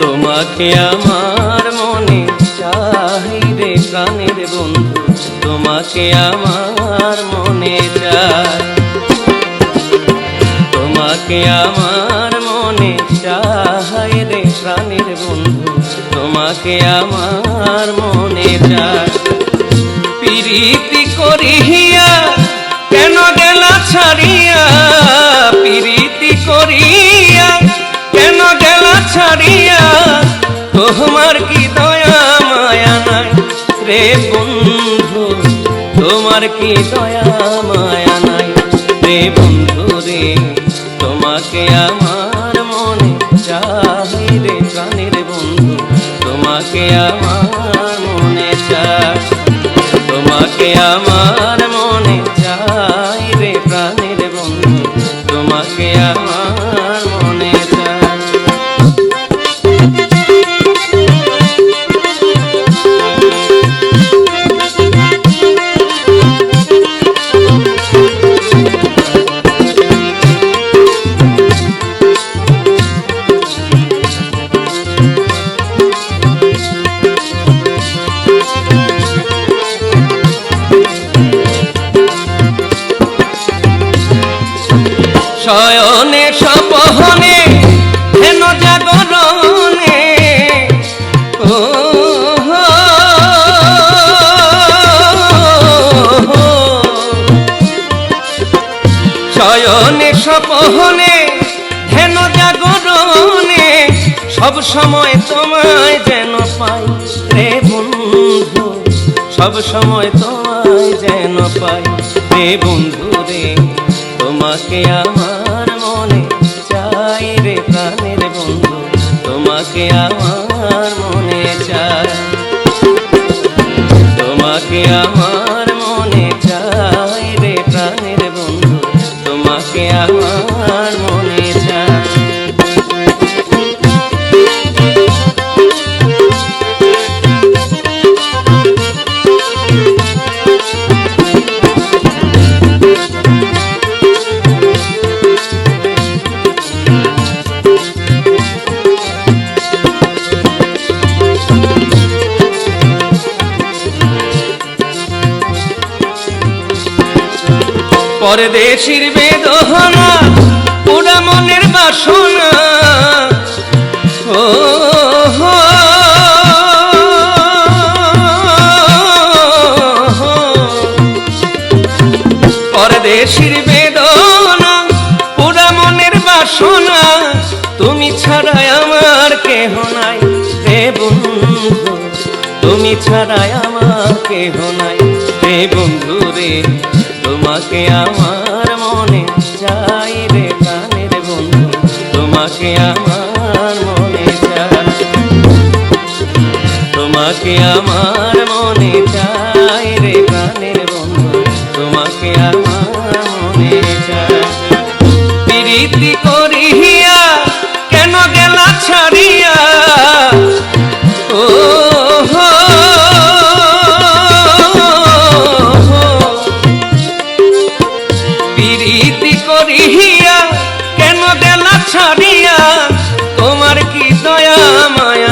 তোমাকে আমার মনে চাই রে প্রাণের বন্ধু, তোমাকে আমার মনে চাই, তোমাকে আমার মনে চাই রে প্রাণের বন্ধু, তোমাকে আমার মনে চাই। প্রীতি করিয়া কেন গেলা ছাড়িয়া, প্রীতি করিয়া কেন গেলা ছাড়িয়া, তোমার কি দয়া মায়া নাই রে বন্ধু, তোমার কি দয়া মায়া নাই রে বন্ধু রে, তোমাকে আমার মনে চাই রে প্রাণের বন্ধু, তোমাকে আমার মনে চাই, তোমাকে আমার মনে চাই রে প্রাণের বন্ধু, তোমাকে আমার মনে চাই। শয়নে স্বপনে হেন জাগরণে, ও শয়নে স্বপনে হেন জাগরণে, সব সময় তোমায় যেন পাই রে বন্ধু, সব সময় তোমায় যেন পাই রে বন্ধু রে, তোমাকে আমার মনে চাই রে প্রাণের বন্ধু, তোমাকে আমার মনে চাই, তোমাকে আমার মনে চাই রে প্রাণের বন্ধু, তোমাকে আমার মনে চাই। পরদেশীর বেদনা পুরা মনের বাসনা, ও পরদেশীর বেদনা পুরা মনের বাসনা, তুমি ছাড়া আমার কেহ নাই রে বন্ধু, তুমি ছাড়া আমার কেহ নাই রে বন্ধু রে, তোমাকে আমার মনে চাই রে প্রাণের বন্ধু, তোমাকে আমার মনে চাই, তোমাকে আমার মনে চাই রে প্রাণের বন্ধু, তোমাকে আমার মনে চাই। প্রীতি করিয়া কেন গেলা ছাড়িয়া, ও প্রীতি করিয়া কেন গেলা ছাড়িয়া, তোমার কি দয়া মায়া